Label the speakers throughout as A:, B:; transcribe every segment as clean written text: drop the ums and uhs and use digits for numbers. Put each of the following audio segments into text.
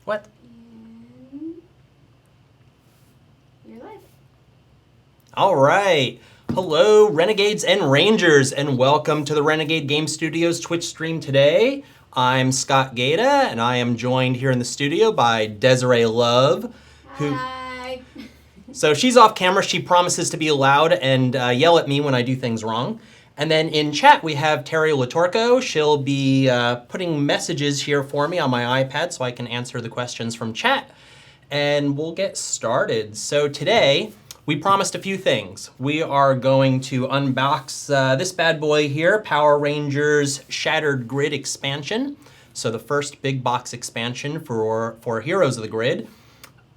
A: What?
B: And you're live.
A: All right. Hello, Renegades and Rangers, and welcome to the Renegade Game Studios Twitch stream today. I'm Scott Gata, and I am joined here in the studio by Desiree Love.
B: Hi.
A: So she's off camera. She promises to be loud and yell at me when I do things wrong. And then in chat, we have Terry Latorco. She'll be putting messages here for me on my iPad so I can answer the questions from chat. And we'll get started. So today, we promised a few things. We are going to unbox this bad boy here, Power Rangers Shattered Grid expansion. So the first big box expansion for Heroes of the Grid.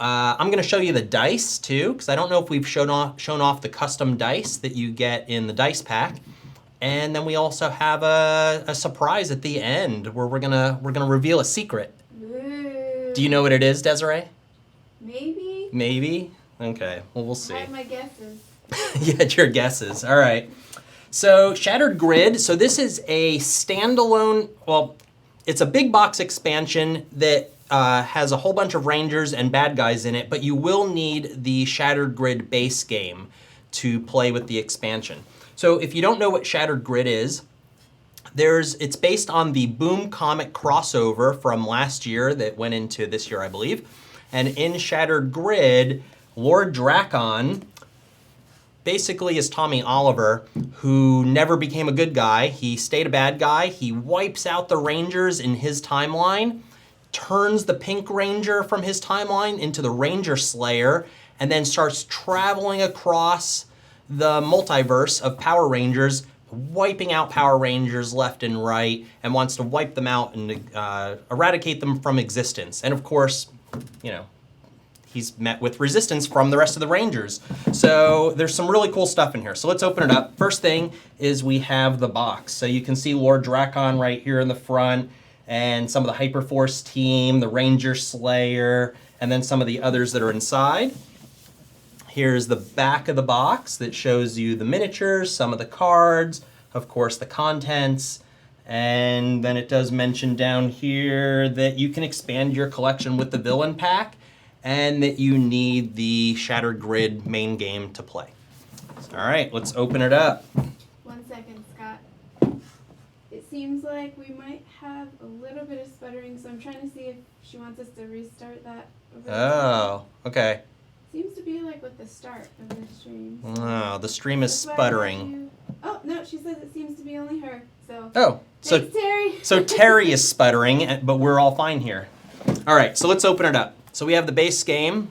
A: I'm going to show you the dice too, because I don't know if we've shown off the custom dice that you get in the dice pack. And then we also have a surprise at the end where we're gonna reveal a secret.
B: Ooh.
A: Do you know what it is, Desiree?
B: Maybe.
A: Maybe? Okay, well, we'll see.
B: I have my guesses.
A: Yeah, your guesses. All right. So Shattered Grid. So this is a standalone, well, it's a big box expansion that has a whole bunch of Rangers and bad guys in it, but you will need the Shattered Grid base game to play with the expansion. So if you don't know what Shattered Grid is, it's based on the Boom comic crossover from last year that went into this year, I believe. And in Shattered Grid, Lord Drakon basically is Tommy Oliver, who never became a good guy. He stayed a bad guy. He wipes out the Rangers in his timeline, turns the Pink Ranger from his timeline into the Ranger Slayer, and then starts traveling across the multiverse of Power Rangers, wiping out Power Rangers left and right, and wants to wipe them out and eradicate them from existence. And of course, you know, he's met with resistance from the rest of the Rangers. So there's some really cool stuff in here. So let's open it up. First thing is we have the box. So you can see Lord Drakon right here in the front, and some of the Hyperforce team, the Ranger Slayer, and then some of the others that are inside. Here's the back of the box that shows you the miniatures, some of the cards, of course the contents, and then it does mention down here that you can expand your collection with the villain pack, and that you need the Shattered Grid main game to play. All right, let's open it up.
B: 1 second, Scott. It seems like we might have a little bit of sputtering, so I'm trying to see if she wants us to restart that.
A: Oh, okay.
B: Seems to be like with the start of the stream.
A: Oh, the stream is
B: That's why I
A: sputtering.
B: Oh, no, she says it seems to be only her, so.
A: Oh, so
B: Thanks, Terry.
A: So Terry is sputtering, but we're all fine here. All right, so let's open it up. So we have the base game,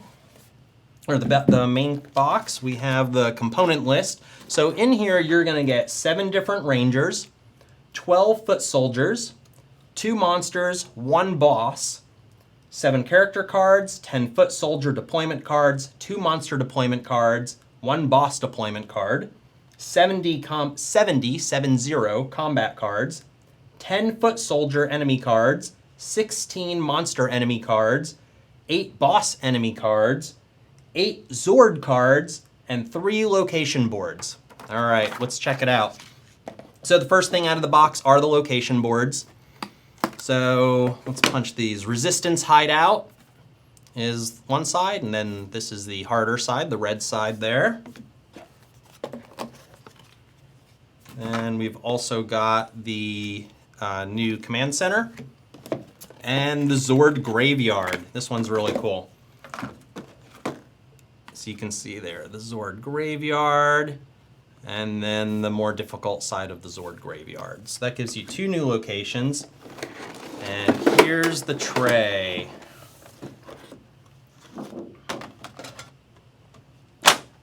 A: or the main box. We have the component list. So in here, you're gonna get 7 different Rangers, 12 foot soldiers, 2 monsters, 1 boss, 7 character cards, 10 foot soldier deployment cards, 2 monster deployment cards, 1 boss deployment card, 70 combat cards, 10 foot soldier enemy cards, 16 monster enemy cards, 8 boss enemy cards, 8 Zord cards, and 3 location boards. All right, let's check it out. So the first thing out of the box are the location boards. So let's punch these. Resistance Hideout is one side, and then this is the harder side, the red side there. And we've also got the new command center and the Zord Graveyard. This one's really cool. So you can see there, the Zord Graveyard, and then the more difficult side of the Zord Graveyard. So that gives you 2 new locations. And here's the tray.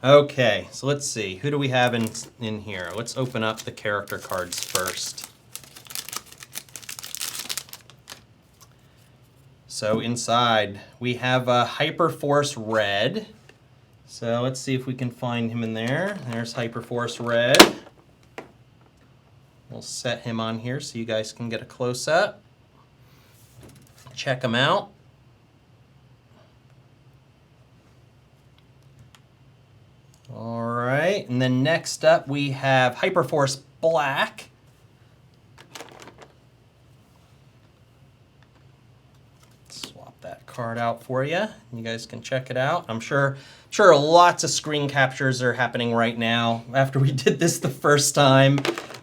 A: Okay, so let's see. Who do we have in here? Let's open up the character cards first. So inside, we have a Hyperforce Red. So let's see if we can find him in there. There's Hyperforce Red. We'll set him on here so you guys can get a close-up. Check him out. All right, and then next up we have Hyperforce Black. Swap that card out for you. You guys can check it out. I'm sure lots of screen captures are happening right now. After we did this the first time,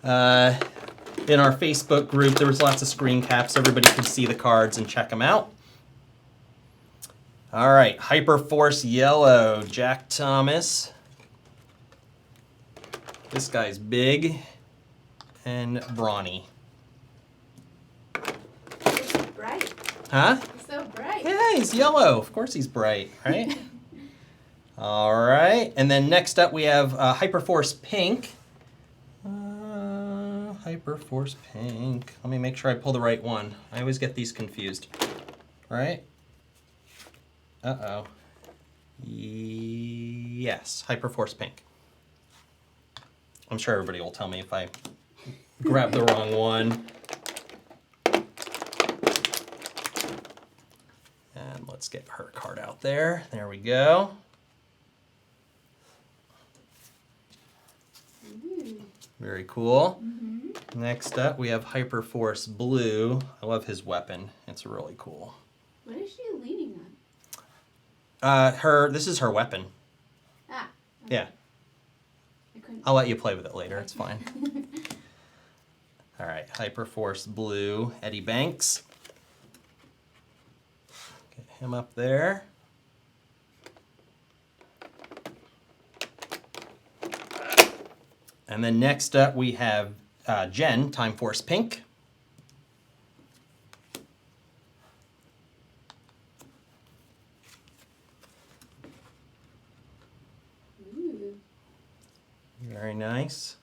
A: in our Facebook group, there was lots of screen caps. Everybody could see the cards and check them out. All right, Hyperforce Yellow, Jack Thomas. This guy's big and brawny.
B: He's bright.
A: Huh?
B: He's so bright.
A: Yeah, he's yellow. Of course he's bright, right? All right, and then next up we have Hyperforce Pink. Hyperforce Pink. Let me make sure I pull the right one. I always get these confused. All right. Uh-oh. Yes, Hyperforce Pink. I'm sure everybody will tell me if I grab the wrong one. And let's get her card out there. There we go.
B: Ooh.
A: Very cool.
B: Mm-hmm.
A: Next up, we have Hyperforce Blue. I love his weapon. It's really cool.
B: What is she leaning on?
A: This is her weapon.
B: Ah.
A: Yeah.
B: I couldn't.
A: I'll let you play with it later. It's fine. All right, Hyperforce Blue, Eddie Banks. Get him up there. And then next up, we have Jen, Time Force Pink.
B: Ooh.
A: Very nice.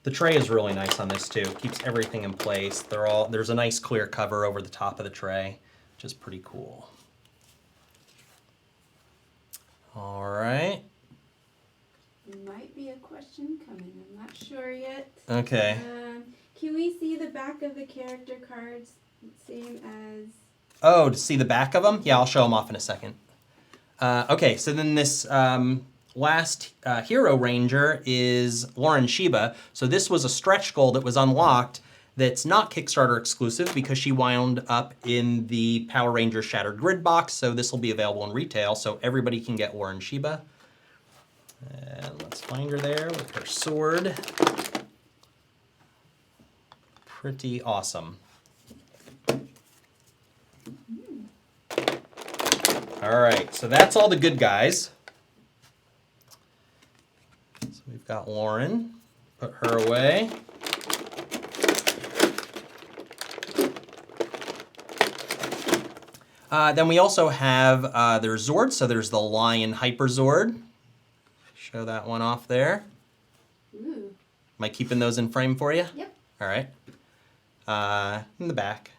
A: The tray is really nice on this too. Keeps everything in place. There's a nice clear cover over the top of the tray, which is pretty cool. All right.
B: Might be a question coming. I'm not sure yet.
A: Okay.
B: Can we see the back of the character cards, same as?
A: Oh, to see the back of them? Yeah, I'll show them off in a second. Okay, so then this last Hero Ranger is Lauren Sheba. So this was a stretch goal that was unlocked that's not Kickstarter exclusive because she wound up in the Power Rangers Shattered Grid box. So this will be available in retail, so everybody can get Lauren Sheba. And let's find her there with her sword. Pretty awesome. All right, so that's all the good guys. So we've got Lauren. Put her away. Then we also have their Zords. So there's the Lion Hyper Zord. Show that one off there.
B: Ooh.
A: Am I keeping those in frame for you?
B: Yep.
A: All right. In the back.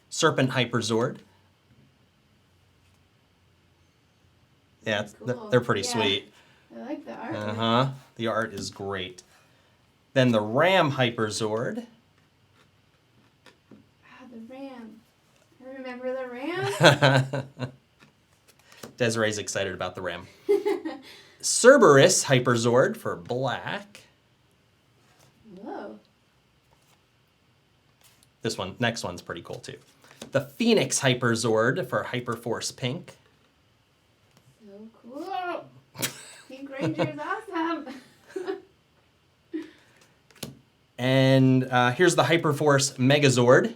A: Serpent Hyper Zord. Yeah,
B: Cool.
A: they're pretty
B: Yeah.
A: sweet.
B: I like the art.
A: Uh-huh. The art is great. Then the Ram Hyper Zord.
B: Ah, the ram. I remember the ram.
A: Desiree's excited about the Ram. Cerberus Hyper Zord for black.
B: Whoa.
A: Next one's pretty cool too. The Phoenix Hyper Zord for Hyperforce Pink.
B: So cool. Pink Ranger's awesome.
A: And here's the Hyperforce Megazord.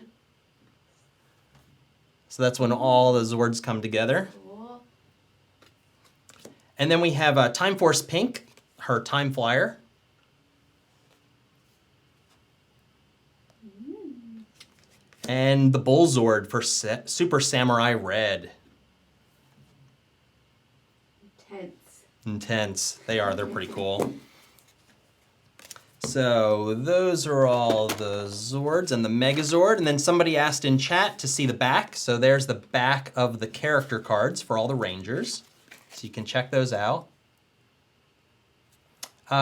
A: So that's when all the Zords come together.
B: Cool.
A: And then we have Time Force Pink, her Time Flyer. And the Bull Zord for Super Samurai Red. Intense. They are. They're pretty cool. So those are all the Zords and the Megazord. And then somebody asked in chat to see the back. So there's the back of the character cards for all the Rangers. So you can check those out.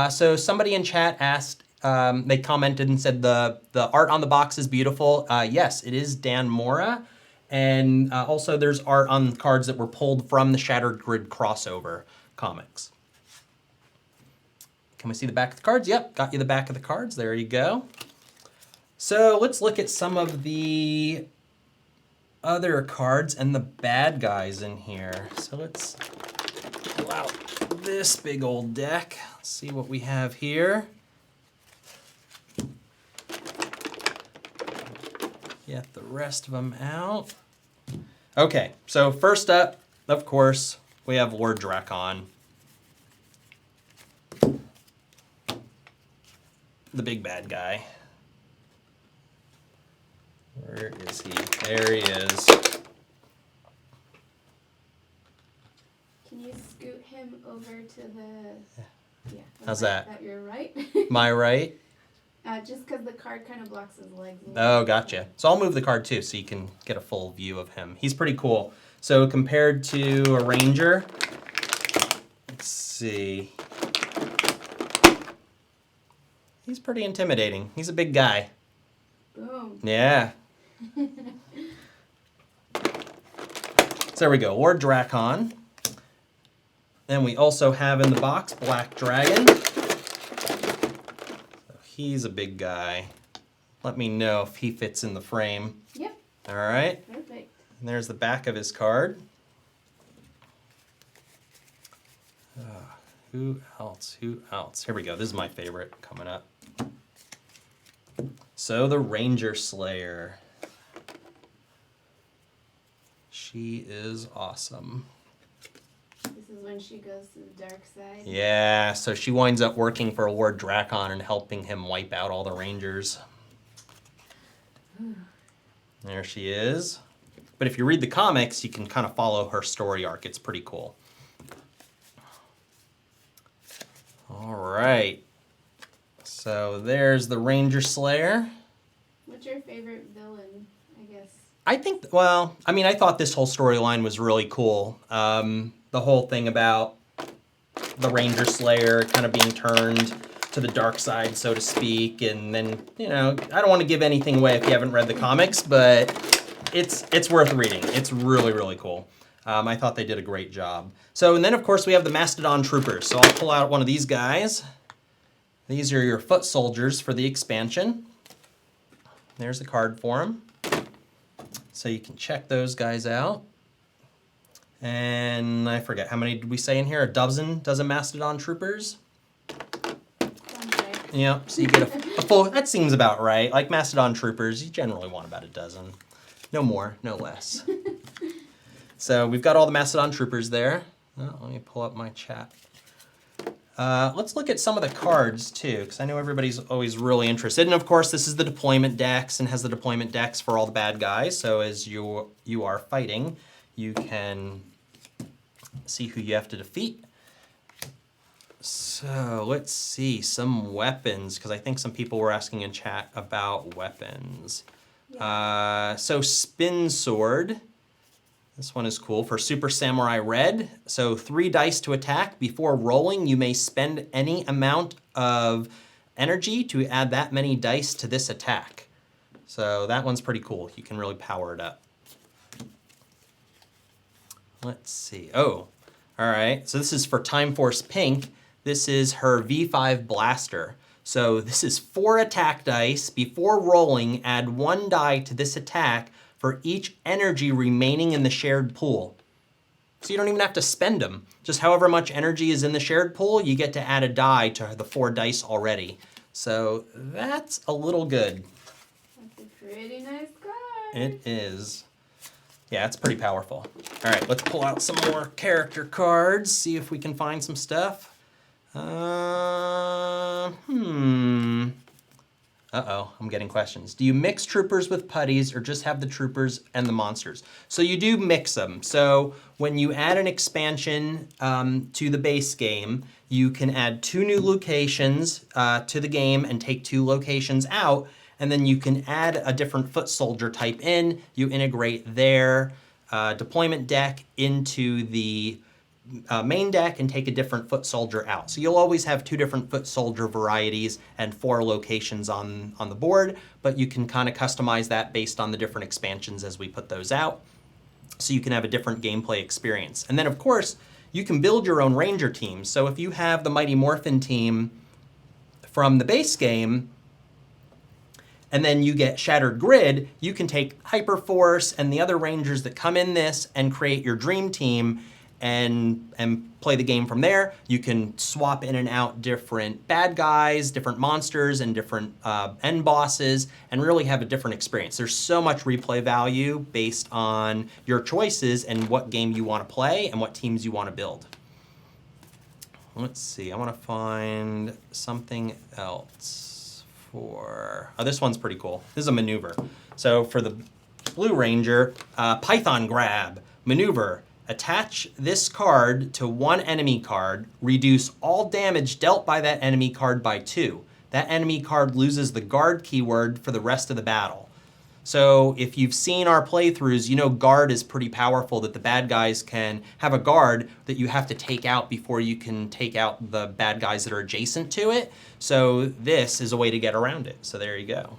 A: So somebody in chat asked, they commented and said the art on the box is beautiful. Yes, it is Dan Mora. And also there's art on cards that were pulled from the Shattered Grid crossover comics. Can we see the back of the cards? Yep, got you the back of the cards. There you go. So let's look at some of the other cards and the bad guys in here. So let's pull out this big old deck. Let's see what we have here. Get the rest of them out. Okay, so first up, of course, we have Lord Drakon. The big bad guy. Where is he? There he is.
B: Can you scoot him over to the... Yeah.
A: How's that?
B: At your right.
A: My right?
B: Just because the card kind of blocks his legs.
A: Oh, gotcha. So I'll move the card too so you can get a full view of him. He's pretty cool. So compared to a ranger, let's see. He's pretty intimidating. He's a big guy.
B: Boom.
A: Yeah. So there we go, Lord Drakon. Then we also have in the box Black Dragon. So he's a big guy. Let me know if he fits in the frame.
B: Yep.
A: All right.
B: Perfect.
A: And there's the back of his card. Who else? Who else? Here we go. This is my favorite coming up. So the Ranger Slayer. She is awesome.
B: This is when she goes to the dark side.
A: Yeah, so she winds up working for Lord Drakon and helping him wipe out all the Rangers. There she is. But if you read the comics, you can kind of follow her story arc. It's pretty cool. All right. So there's the Ranger Slayer.
B: What's your favorite villain, I guess?
A: I think, well, I mean, I thought this whole storyline was really cool. The whole thing about the Ranger Slayer kind of being turned to the dark side, so to speak. And then, you know, I don't want to give anything away if you haven't read the comics, but it's worth reading. It's really, really cool. I thought they did a great job. So, and then of course we have the Mastodon Troopers. So I'll pull out one of these guys. These are your foot soldiers for the expansion. There's the card for them. So you can check those guys out. And I forget, how many did we say in here? A dozen Mastodon Troopers?
B: Sounds right.
A: Yeah, so you get a full, that seems about right. Like Mastodon Troopers, you generally want about a dozen. No more, no less. So we've got all the Mastodon Troopers there. Oh, let me pull up my chat. Let's look at some of the cards too, because I know everybody's always really interested. And of course, this is the deployment decks and has the deployment decks for all the bad guys. So as you are fighting, you can see who you have to defeat. So let's see some weapons, because I think some people were asking in chat about weapons.
B: Yeah.
A: So Spin Sword. This one is cool for Super Samurai Red. So 3 dice to attack. Before rolling, you may spend any amount of energy to add that many dice to this attack. So that one's pretty cool. You can really power it up. Let's see. Oh, all right. So this is for Time Force Pink. This is her V5 Blaster. So this is 4 attack dice. Before rolling, add 1 die to this attack for each energy remaining in the shared pool. So you don't even have to spend them. Just however much energy is in the shared pool, you get to add a die to the 4 dice already. So that's a little good.
B: That's a pretty nice card.
A: It is. Yeah, it's pretty powerful. All right, let's pull out some more character cards, see if we can find some stuff. Uh-oh, I'm getting questions. Do you mix troopers with putties or just have the troopers and the monsters? So you do mix them. So when you add an expansion to the base game, you can add 2 new locations to the game and take 2 locations out, and then you can add a different foot soldier type in. You integrate their deployment deck into the main deck and take a different foot soldier out. So you'll always have 2 different foot soldier varieties and 4 locations on the board, but you can kind of customize that based on the different expansions as we put those out. So you can have a different gameplay experience. And then of course, you can build your own Ranger teams. So if you have the Mighty Morphin team from the base game, and then you get Shattered Grid, you can take Hyperforce and the other Rangers that come in this and create your dream team and play the game from there. You can swap in and out different bad guys, different monsters, and different end bosses, and really have a different experience. There's so much replay value based on your choices and what game you want to play and what teams you want to build. Let's see, I want to find something else for, oh, this one's pretty cool. This is a maneuver. So for the Blue Ranger, Python Grab, maneuver. Attach this card to one enemy card, reduce all damage dealt by that enemy card by 2. That enemy card loses the guard keyword for the rest of the battle. So if you've seen our playthroughs, you know guard is pretty powerful, that the bad guys can have a guard that you have to take out before you can take out the bad guys that are adjacent to it. So this is a way to get around it. So there you go.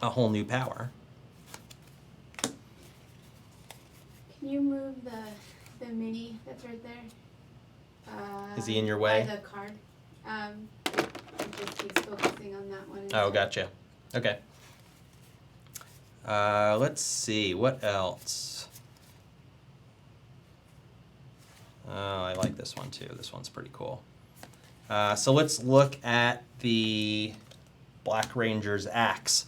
A: A whole new power.
B: Can you move the mini that's right there?
A: Is he in your way?
B: By the card. It just keeps focusing on that one.
A: Oh, gotcha. Okay. Let's see, what else? Oh, I like this one too. This one's pretty cool. So let's look at the Black Ranger's axe.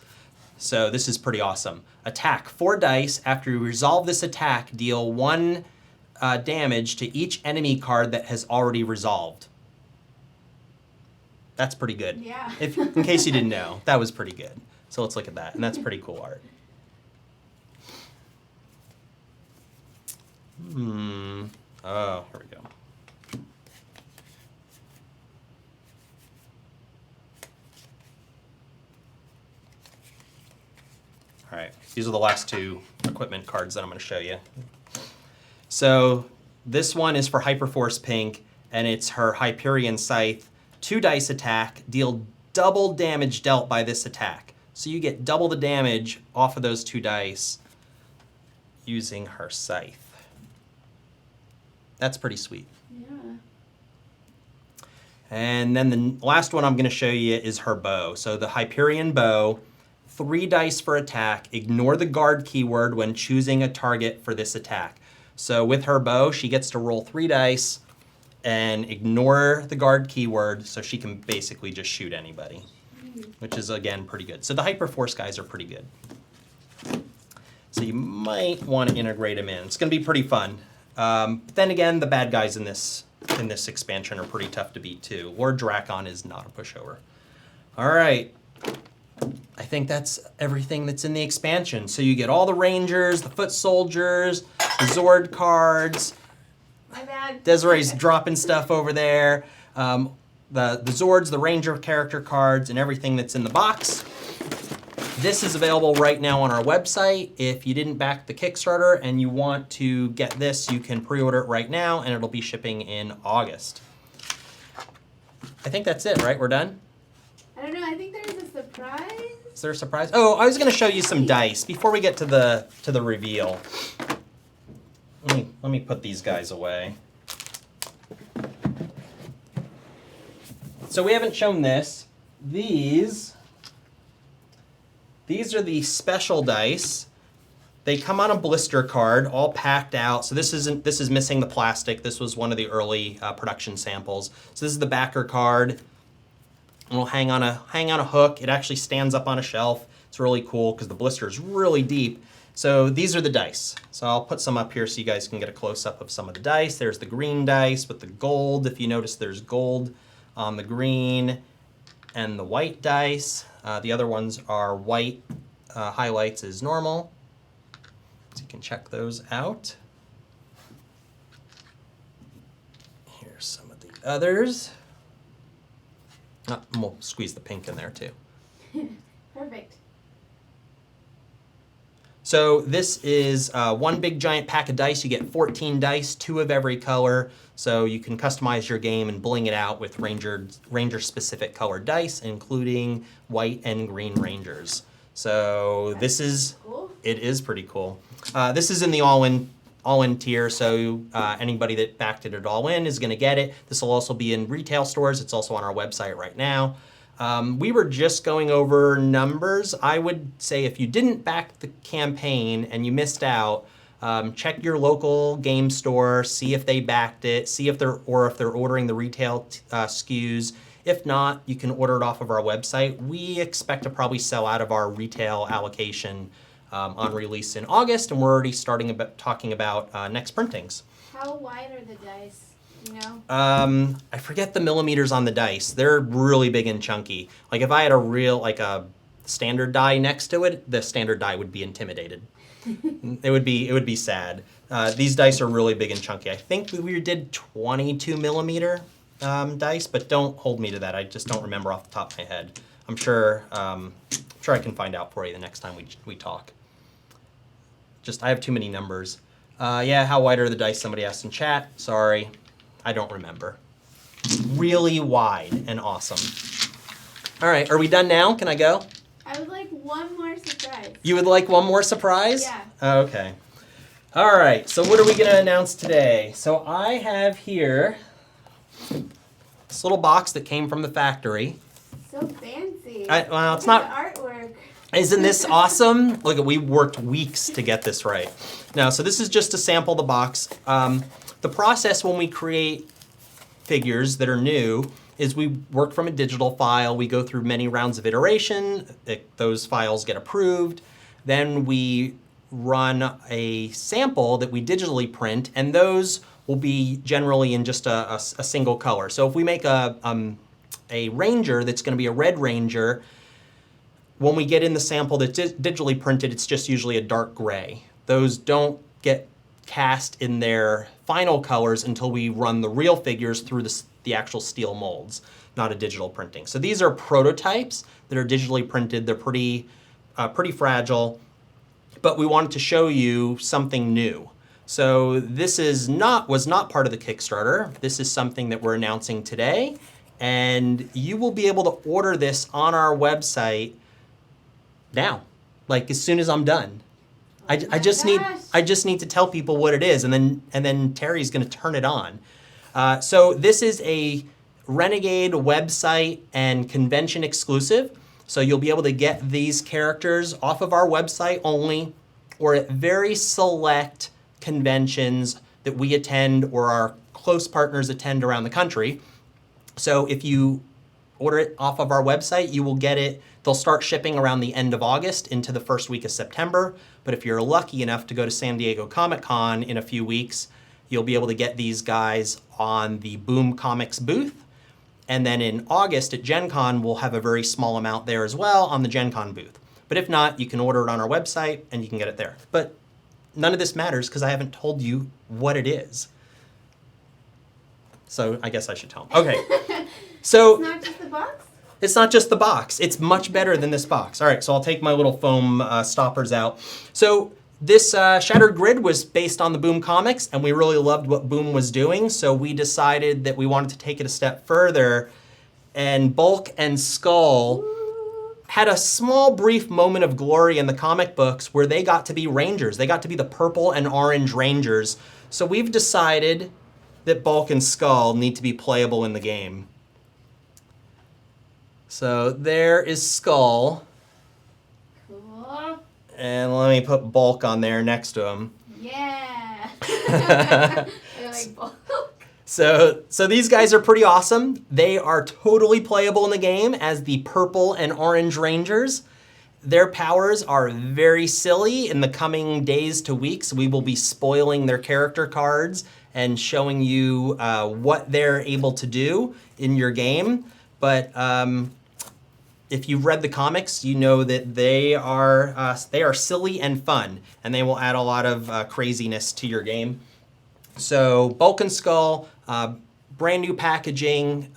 A: So this is pretty awesome. Attack 4 dice. After you resolve this attack, deal 1 damage to each enemy card that has already resolved. That's pretty good.
B: Yeah.
A: In case you didn't know, that was pretty good. So let's look at that, and that's pretty cool art. Oh, here we go. All right, these are the last 2 equipment cards that I'm going to show you. So this one is for Hyperforce Pink, and it's her Hyperion Scythe. 2 dice attack, deal double damage dealt by this attack. So you get double the damage off of those 2 dice using her scythe. That's pretty sweet.
B: Yeah.
A: And then the last one I'm going to show you is her bow. So the Hyperion bow, 3 dice for attack. Ignore the guard keyword when choosing a target for this attack. So with her bow, she gets to roll 3 dice and ignore the guard keyword, so she can basically just shoot anybody, which is, again, pretty good. So the Hyperforce guys are pretty good. So you might want to integrate them in. It's going to be pretty fun. Then again, the bad guys in this expansion are pretty tough to beat too. Lord Drakon is not a pushover. All right. I think that's everything that's in the expansion. So you get all the Rangers, the Foot Soldiers, the Zord cards.
B: My bad.
A: Desiree's dropping stuff over there. The Zords, the Ranger character cards, and everything that's in the box. This is available right now on our website. If you didn't back the Kickstarter and you want to get this, you can pre-order it right now, and it'll be shipping in August. I think that's it, right? We're done?
B: I don't know. I think there's a surprise.
A: Is there a surprise? Oh, I was going to show you some dice before we get to the reveal. Let me put these guys away. So we haven't shown this. These are the special dice. They come on a blister card, all packed out. So this is missing the plastic. This was one of the early production samples. So this is the backer card. And it'll hang on a hook. It actually stands up on a shelf. It's really cool because the blister is really deep. So these are the dice. So I'll put some up here so you guys can get a close-up of some of the dice. There's the green dice with the gold. If you notice, there's gold on the green and the white dice. The other ones are white highlights as normal. So you can check those out. Here's some of the others. And we'll squeeze the pink in there too.
B: Perfect.
A: So this is one big giant pack of dice. You get 14 dice, 2 of every color. So you can customize your game and bling it out with Ranger-specific colored dice, including white and green Rangers. So this is,
B: cool.
A: It is pretty cool. This is in the all-in tier, so anybody that backed it at all-in is going to get it. This will also be in retail stores. It's also on our website right now. We were just going over numbers. I would say if you didn't back the campaign and you missed out, check your local game store, see if they backed it, see if they're ordering the retail SKUs. If not, you can order it off of our website. We expect to probably sell out of our retail allocation on release in August, and we're already talking about next printings.
B: How wide are the dice? You know?
A: I forget the millimeters on the dice. They're really big and chunky. Like if I had a standard die next to it, the standard die would be intimidated. It would be sad. These dice are really big and chunky. I think we did 22 millimeter dice, but don't hold me to that. I just don't remember off the top of my head. I'm sure I can find out for you the next time we talk. I have too many numbers. Yeah, how wide are the dice? Somebody asked in chat. Sorry, I don't remember. Really wide and awesome. All right, are we done now? Can I go?
B: I would like one more surprise.
A: You would like one more surprise?
B: Yeah.
A: Okay. All right, so what are we going to announce today? So I have here this little box that came from the factory.
B: So fancy.
A: Well, it's
B: Look
A: not.
B: at the artwork.
A: Isn't this awesome? Look, we worked weeks to get this right. Now, so this is just to sample the box. The process when we create figures that are new is we work from a digital file. We go through many rounds of iteration. Those files get approved. Then we run a sample that we digitally print, and those will be generally in just a single color. So if we make a ranger that's going to be a red ranger, when we get in the sample that's digitally printed, it's just usually a dark gray. Those don't get cast in their final colors until we run the real figures through the actual steel molds, not a digital printing. So these are prototypes that are digitally printed. They're pretty fragile, but we wanted to show you something new. So this was not part of the Kickstarter. This is something that we're announcing today, and you will be able to order this on our website now, like as soon as I'm done. I just need to tell people what it is, and then Terry's going to turn it on. So this is a Renegade website and convention exclusive. So you'll be able to get these characters off of our website only, or at very select conventions that we attend or our close partners attend around the country. So if you order it off of our website, you will get it. They'll start shipping around the end of August into the first week of September. But if you're lucky enough to go to San Diego Comic-Con in a few weeks, you'll be able to get these guys on the Boom Comics booth. And then in August at Gen Con, we'll have a very small amount there as well on the Gen Con booth. But if not, you can order it on our website and you can get it there. But none of this matters because I haven't told you what it is. So I guess I should tell them. Okay. So
B: It's not just the box?
A: it's not just the box. It's much better than this box. All right, so I'll take my little foam stoppers out. So this Shattered Grid was based on the Boom Comics, and we really loved what Boom was doing, so we decided that we wanted to take it a step further, and Bulk and Skull had a small brief moment of glory in the comic books where they got to be Rangers. They got to be the purple and orange Rangers. So we've decided that Bulk and Skull need to be playable in the game. So there is Skull,
B: Cool.
A: and let me put Bulk on there next to him.
B: Yeah. I like bulk.
A: So these guys are pretty awesome. They are totally playable in the game as the purple and orange Rangers. Their powers are very silly. In the coming days to weeks, we will be spoiling their character cards and showing you what they're able to do in your game. But if you've read the comics, you know that they are silly and fun, and they will add a lot of craziness to your game. So Bulk and Skull, brand new packaging,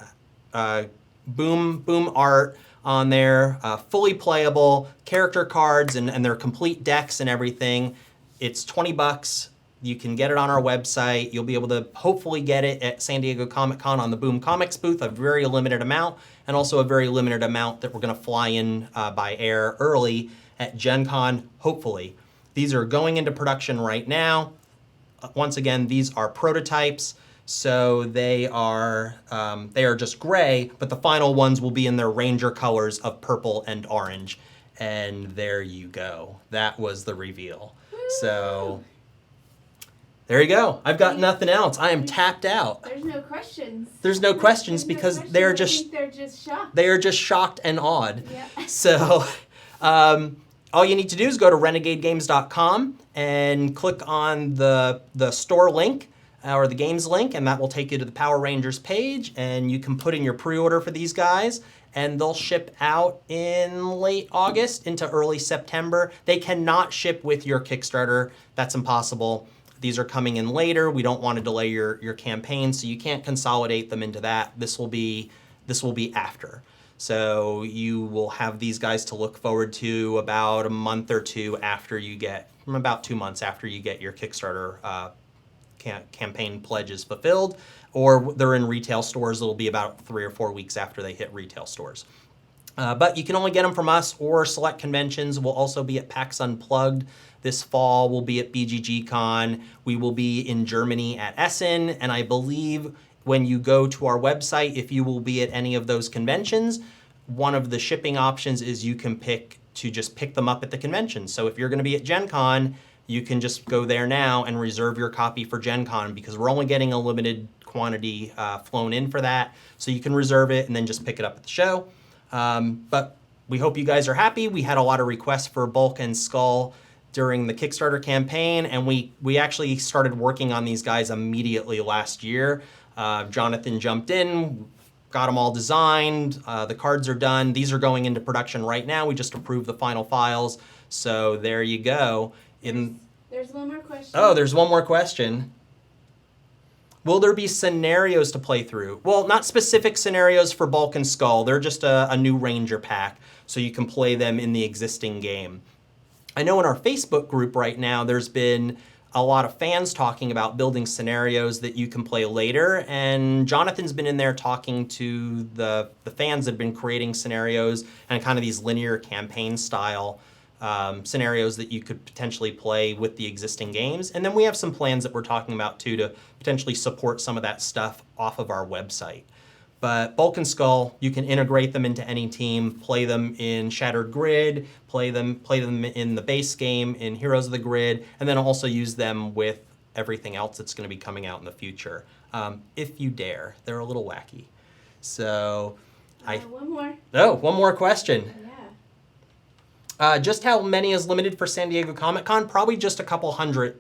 A: boom art on there, fully playable, character cards and their complete decks and everything. It's $20. You can get it on our website. You'll be able to hopefully get it at San Diego Comic-Con on the Boom Comics booth, a very limited amount, and also a very limited amount that we're going to fly in by air early at Gen Con, hopefully. These are going into production right now. Once again, these are prototypes, So they are just gray, but the final ones will be in their Ranger colors of purple and orange. And there you go. That was the reveal. So there you go. I've got nothing else. I am tapped out.
B: There's no questions.
A: There's no questions because
B: questions.
A: they're
B: I
A: just
B: think they're just shocked.
A: they are just shocked and awed.
B: Yeah.
A: So all you need to do is go to renegadegames.com and click on the store link or the games link, and that will take you to the Power Rangers page, and you can put in your pre-order for these guys, and they'll ship out in late August into early September. They cannot ship with your Kickstarter. That's impossible. These are coming in later. We don't want to delay your campaign, so you can't consolidate them into that. This will be after. So you will have these guys to look forward to about a month or two after you get, from about 2 months after you get your Kickstarter campaign pledges fulfilled, or they're in retail stores. It'll be about 3 or 4 weeks after they hit retail stores. But you can only get them from us or select conventions. We'll also be at PAX Unplugged this fall. We'll be at BGG Con. We will be in Germany at Essen. And I believe when you go to our website, if you will be at any of those conventions, one of the shipping options is you can just pick them up at the convention. So if you're going to be at Gen Con, you can just go there now and reserve your copy for Gen Con, because we're only getting a limited quantity flown in for that. So you can reserve it and then just pick it up at the show. But we hope you guys are happy. We had a lot of requests for Bulk and Skull during the Kickstarter campaign, and we actually started working on these guys immediately last year. Jonathan jumped in, got them all designed. The cards are done. These are going into production right now. We just approved the final files. So there you go.
B: There's one more question.
A: Oh, there's one more question. Will there be scenarios to play through? Well, not specific scenarios for Bulk and Skull. They're just a new Ranger pack, so you can play them in the existing game. I know in our Facebook group right now, there's been a lot of fans talking about building scenarios that you can play later, and Jonathan's been in there talking to the fans that have been creating scenarios and kind of these linear campaign style scenarios that you could potentially play with the existing games. And then we have some plans that we're talking about too to potentially support some of that stuff off of our website. But Bulk and Skull, you can integrate them into any team, play them in Shattered Grid, play them in the base game in Heroes of the Grid, and then also use them with everything else that's going to be coming out in the future. If you dare. They're a little wacky. So
B: One more.
A: Oh, one more question.
B: Yeah.
A: Just how many is limited for San Diego Comic-Con? Probably just a couple hundred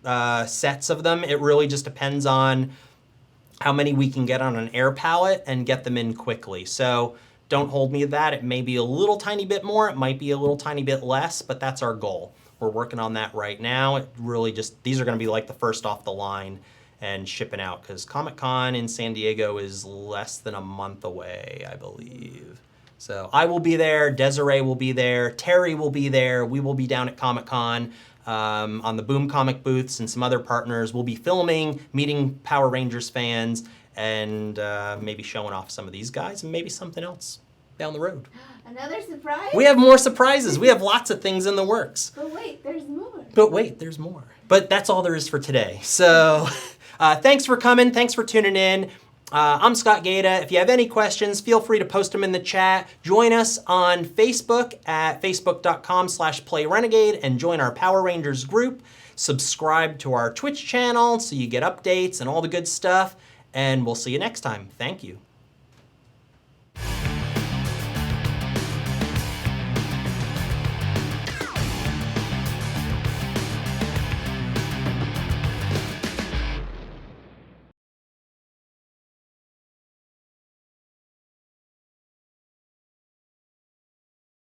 A: sets of them. It really just depends on how many we can get on an air pallet and get them in quickly. So don't hold me to that. It may be a little tiny bit more. It might be a little tiny bit less, but that's our goal. We're working on that right now. It really just, these are going to be like the first off the line and shipping out, because Comic-Con in San Diego is less than a month away, I believe. So I will be there, Desiree will be there, Terry will be there, we will be down at Comic-Con on the Boom Comic booths and some other partners. We'll be filming, meeting Power Rangers fans, and maybe showing off some of these guys and maybe something else down the road.
B: Another surprise?
A: We have more surprises. We have lots of things in the works.
B: But wait, there's more.
A: But wait, there's more. But that's all there is for today. So thanks for coming. Thanks for tuning in. I'm Scott Gaeta. If you have any questions, feel free to post them in the chat. Join us on Facebook at facebook.com/playrenegade and join our Power Rangers group. Subscribe to our Twitch channel so you get updates and all the good stuff. And we'll see you next time. Thank you.